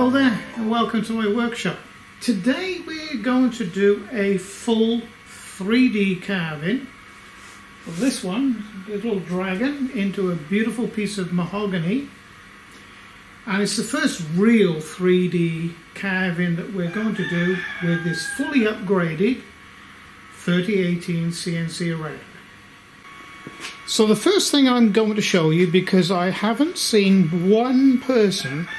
Hello there and welcome to my workshop. Today we're going to do a full 3D carving of this one, a little dragon, into a beautiful piece of mahogany. And it's the first real 3D carving that we're going to do with this fully upgraded 3018 CNC Router. So the first thing I'm going to show you, because I haven't seen one person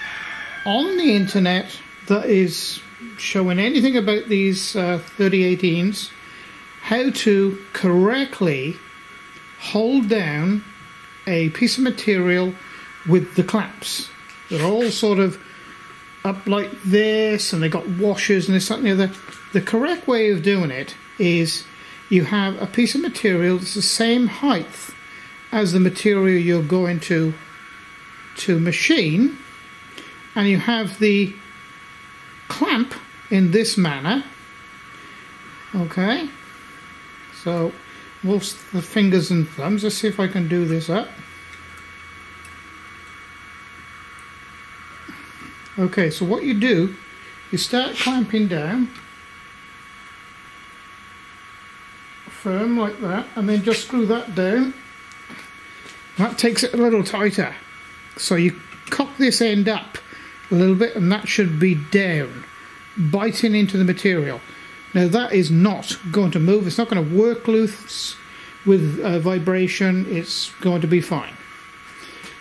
on the internet that is showing anything about these 3018s, how to correctly hold down a piece of material with the clamps. They're all sort of up like this, and they got washers and this, that and the other. The correct way of doing it is you have a piece of material that's the same height as the material you're going to machine, and you have the clamp in this manner. Okay, so most of the fingers and thumbs. Let's see if I can do this up. Okay, so what you do, you start clamping down firm like that, and then just screw that down. That takes it a little tighter. So you cock this end up a little bit, and that should be down, biting into the material. Now that is not going to move. It's not going to work loose with vibration. It's going to be fine.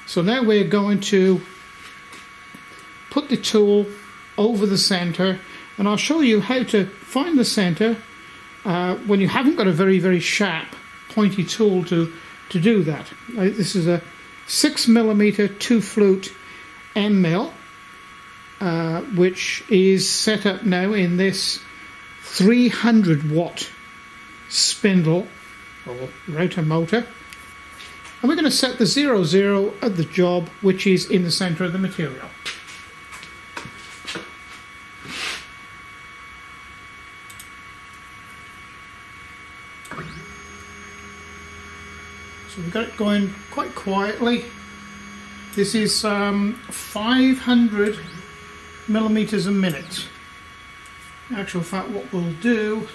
So now we're going to put the tool over the center, and I'll show you how to find the center when you haven't got a very, very sharp, pointy tool to do that. This is a 6mm 2-flute end mill, which is set up now in this 300-watt spindle or router motor. And we're going to set the 00 at the job, which is in the center of the material. So we've got it going quite quietly. This is 500 millimeters a minute. In actual fact, what we'll do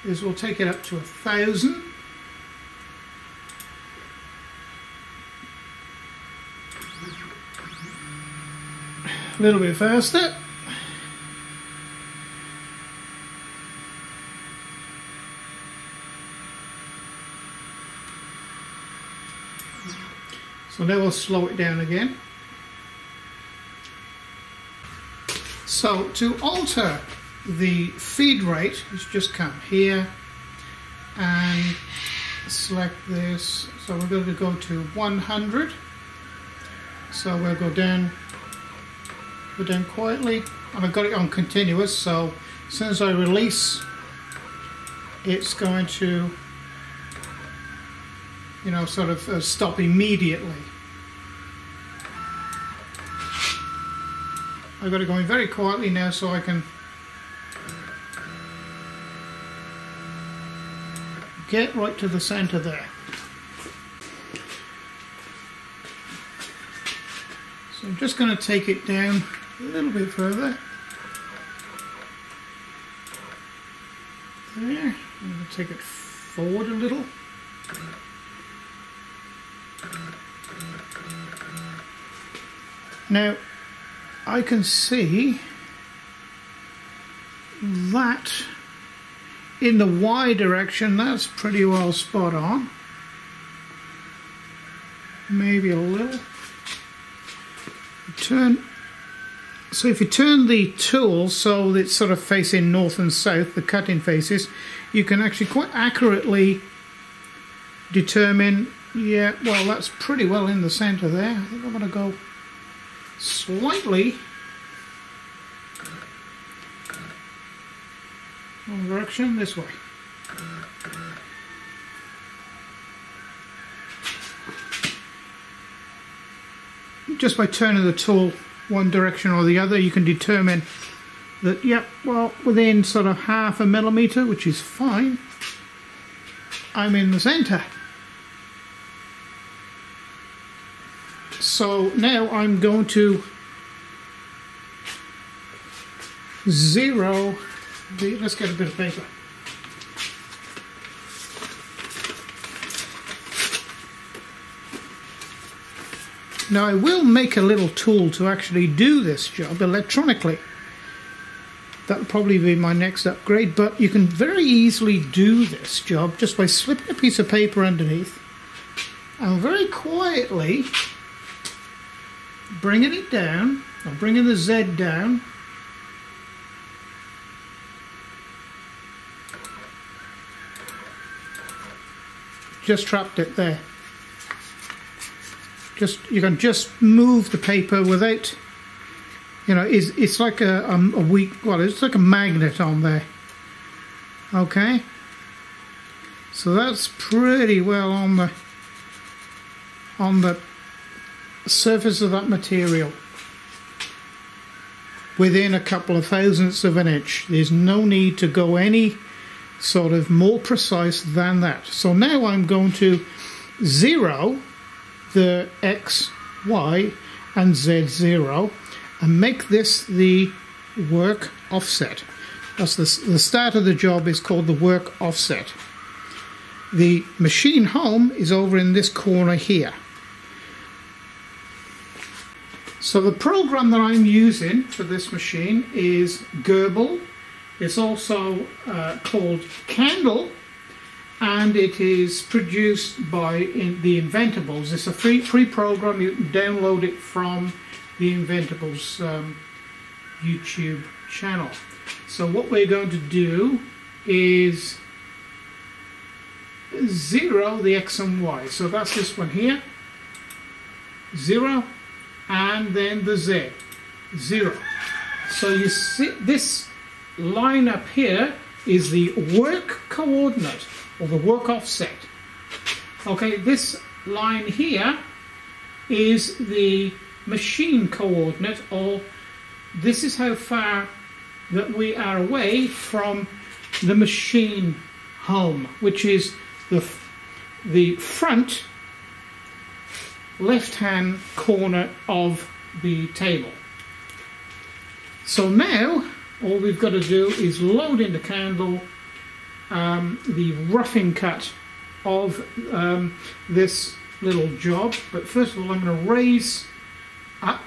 is we'll take it up to 1,000. A little bit faster. So now we'll slow it down again. So to alter the feed rate, you just come here and select this. So we're going to go to 100. So we'll go down quietly, and I've got it on continuous. So as soon as I release, it's going to, you know, sort of stop immediately. I've got it going very quietly now, so I can get right to the center there. So I'm just going to take it down a little bit further. There. I'm going to take it forward a little. Now I can see that in the Y direction, that's pretty well spot on. Maybe a little. So if you turn the tool so it's sort of facing north and south, the cutting faces, you can actually quite accurately determine, yeah, well, that's pretty well in the center there. I think I'm going to go slightly wrong direction, this way. Just by turning the tool one direction or the other, you can determine that, yep, well, within sort of 0.5 millimeter, which is fine, I'm in the center. So now I'm going to zero the, let's get a bit of paper. Now I will make a little tool to actually do this job electronically. That'll probably be my next upgrade, but you can very easily do this job just by slipping a piece of paper underneath and very quietly bringing it down, or bringing the Z down. Just trapped it there. You can just move the paper without, you know, it's like a weak, well, it's like a magnet on there. Okay, so that's pretty well on the surface of that material, within a couple of thousandths of an inch. There's no need to go any sort of more precise than that. So now I'm going to zero the X, Y and Z zero and make this the work offset. That's the start of the job is called the work offset. The machine home is over in this corner here. So the program that I'm using for this machine is GRBL. It's also called Candle, and it is produced by the Inventors. It's a free program. You can download it from the Inventors YouTube channel. So what we're going to do is zero the X and Y. So that's this one here, 0, and then the Z, 0. So you see this line up here is the work coordinate, or the work offset. Okay, this line here is the machine coordinate, or this is how far that we are away from the machine home, which is the front left hand corner of the table. So now all we've got to do is load in the Candle the roughing cut of this little job. But first of all, I'm going to raise up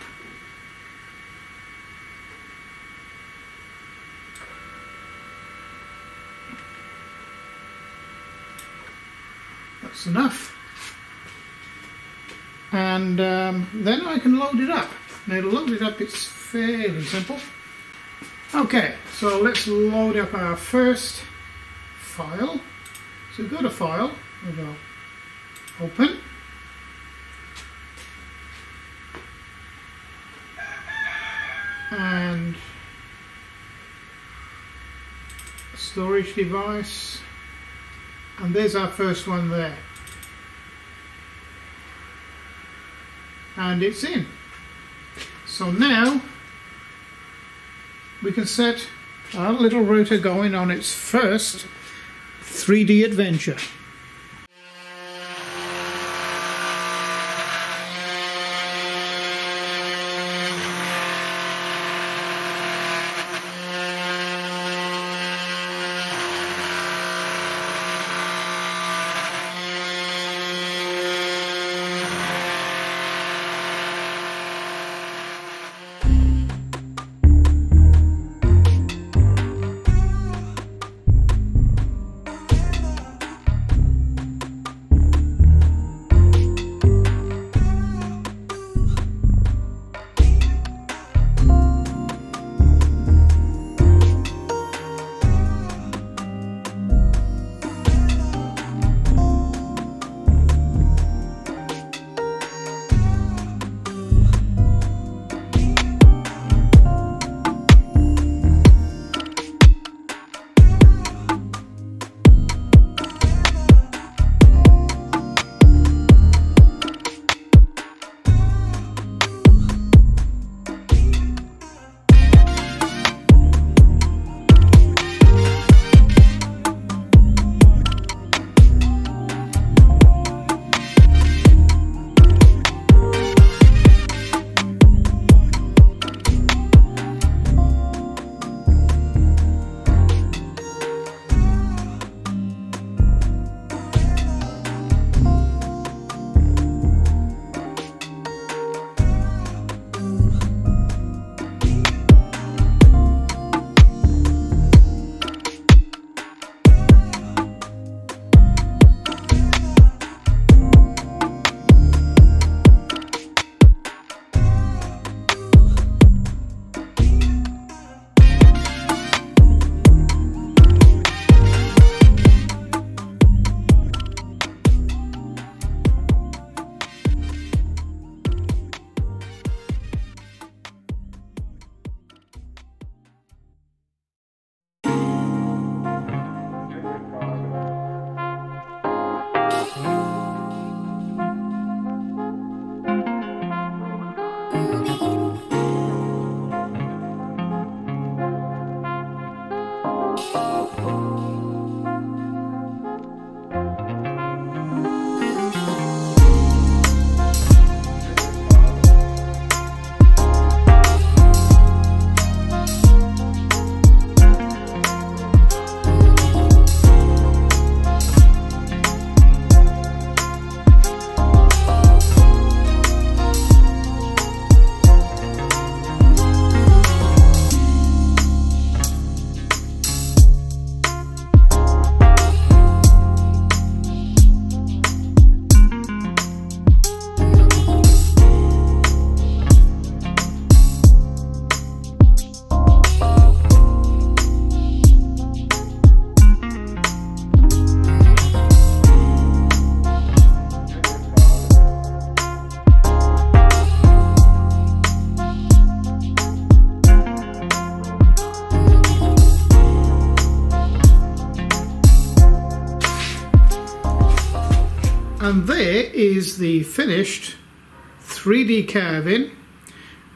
that's enough, and then I can load it up. Now to load it up, it's fairly simple. Okay, so let's load up our first file. So go to File, we'll go Open, and Storage Device, and there's our first one there, and it's in. So now we can set our little router going on its first 3D adventure. And there is the finished 3D carving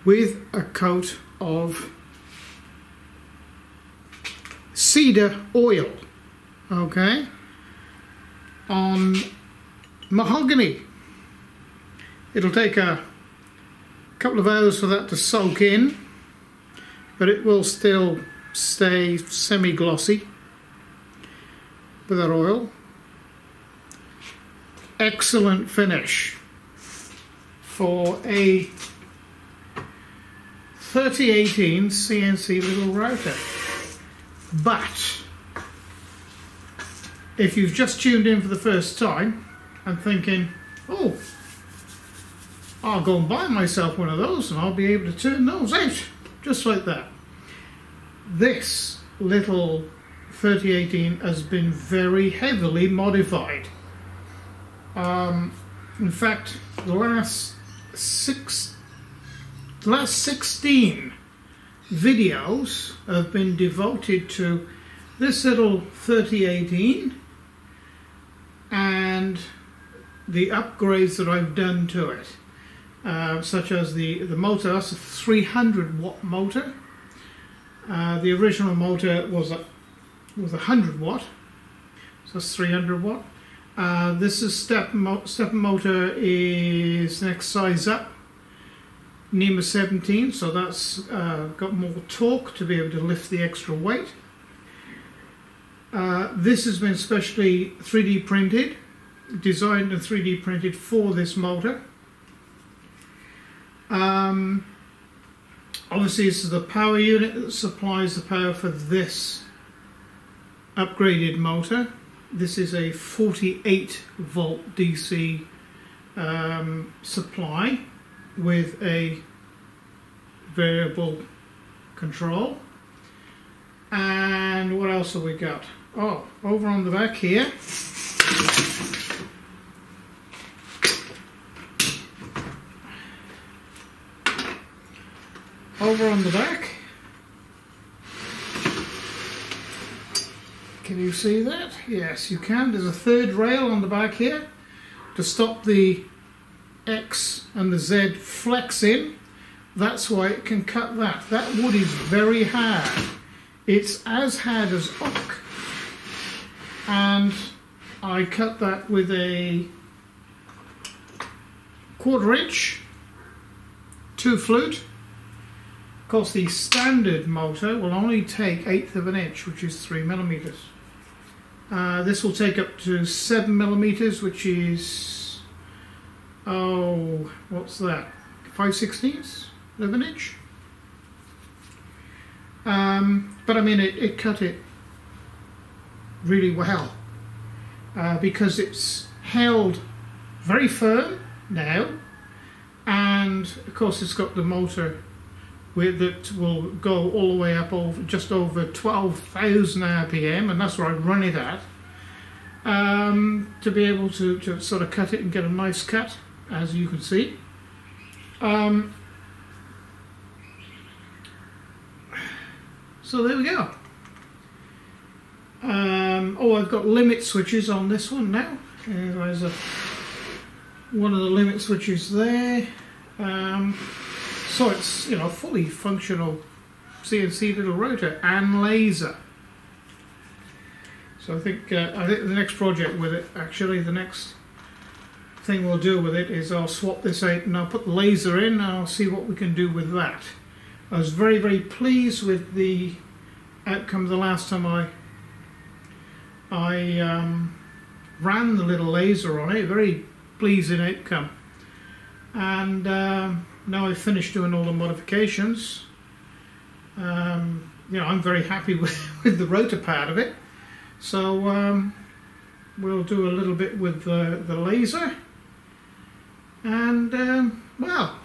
with a coat of cedar oil, okay, on mahogany. It'll take a couple of hours for that to soak in, but it will still stay semi-glossy with that oil. Excellent finish for a 3018 CNC little router. But if you've just tuned in for the first time and thinking, oh, I'll go and buy myself one of those and I'll be able to turn those out just like that. This little 3018 has been very heavily modified. In fact, the last 16 videos have been devoted to this little 3018 and the upgrades that I've done to it, such as the motor. That's a 300 watt motor. The original motor was a 100 watt, so that's 300 watt. This is step motor is next size up, NEMA 17, so that's got more torque to be able to lift the extra weight. This has been specially 3D printed, designed and 3D printed for this motor. Obviously this is the power unit that supplies the power for this upgraded motor. This is a 48 volt DC supply with a variable control. And what else have we got? Oh, over on the back here, can you see that? Yes, you can. There's a third rail on the back here to stop the X and the Z flexing. That's why it can cut that. That wood is very hard. It's as hard as oak. And I cut that with a 1/4 inch 2 flute. Of course, the standard motor will only take 1/8 of an inch, which is 3 millimeters. This will take up to 7 millimeters, which is, oh, what's that? 5/16, 11 inch. But I mean, it cut it really well because it's held very firm now, and of course it's got the motor that will go all the way up over just over 12,000 RPM, and that's where I run it at, to be able to sort of cut it and get a nice cut, as you can see. So there we go. Oh, I've got limit switches on this one now. There's one of the limit switches there. So it's, you know, fully functional CNC little rotor and laser. So I think the next project with it, actually, the next thing we'll do with it is I'll swap this out and I'll put the laser in and I'll see what we can do with that. I was very, very pleased with the outcome the last time I ran the little laser on it. Very pleasing outcome. And now I've finished doing all the modifications. You know, I'm very happy with the rotor part of it. So we'll do a little bit with the laser. And well,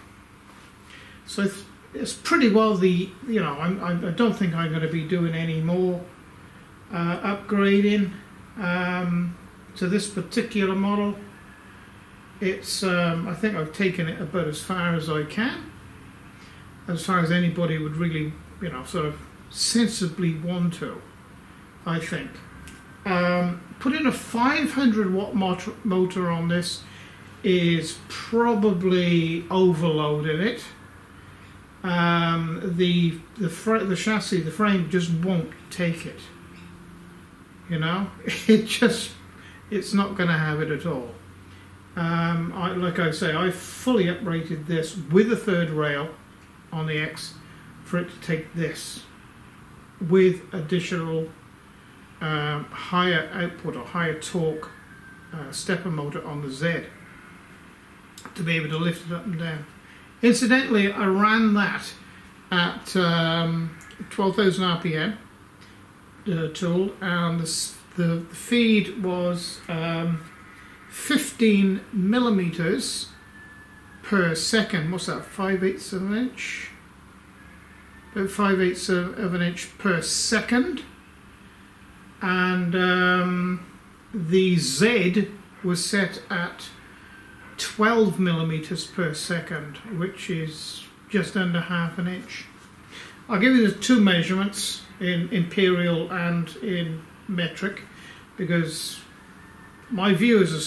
so it's pretty well the, you know, I don't think I'm going to be doing any more upgrading to this particular model. It's I think I've taken it about as far as I can, as far as anybody would really, you know, sort of sensibly want to, I think. Putting a 500 watt motor on this is probably overloading it. The chassis, the frame just won't take it. You know, it's not going to have it at all. Like I say, I fully uprated this with a third rail on the X for it to take this with additional higher output or higher torque stepper motor on the Z to be able to lift it up and down. Incidentally, I ran that at 12,000 RPM tool, and the feed was 15 millimeters per second. What's that? 5/8 of an inch? About 5/8 of an inch per second. And the Z was set at 12 millimeters per second, which is just under half an inch. I'll give you the two measurements in imperial and in metric, because my view is a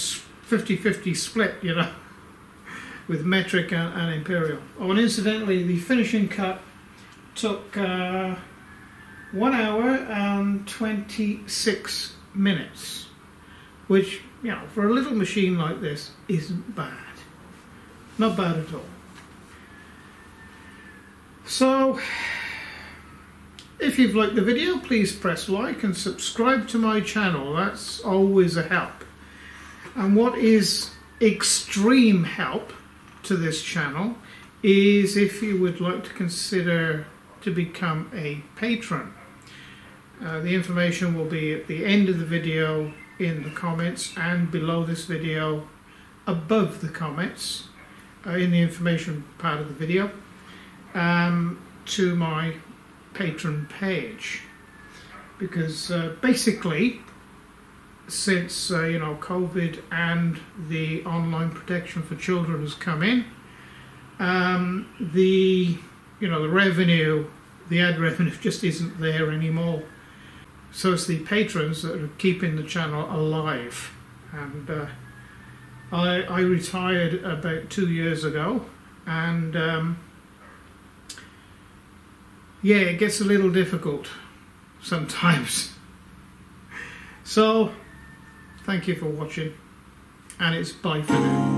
50-50 split, you know, with metric and imperial. Oh, and incidentally, the finishing cut took 1 hour and 26 minutes, which, you know, for a little machine like this isn't bad. Not bad at all. So, if you've liked the video, please press like and subscribe to my channel. That's always a help. And what is extreme help to this channel is if you would like to consider to become a patron. The information will be at the end of the video in the comments, and below this video above the comments in the information part of the video, to my Patron page. Because basically, since you know, COVID and the online protection for children has come in, the revenue, the ad revenue just isn't there anymore. So it's the patrons that are keeping the channel alive. And I retired about 2 years ago, and yeah, it gets a little difficult sometimes. So thank you for watching, and it's bye for now.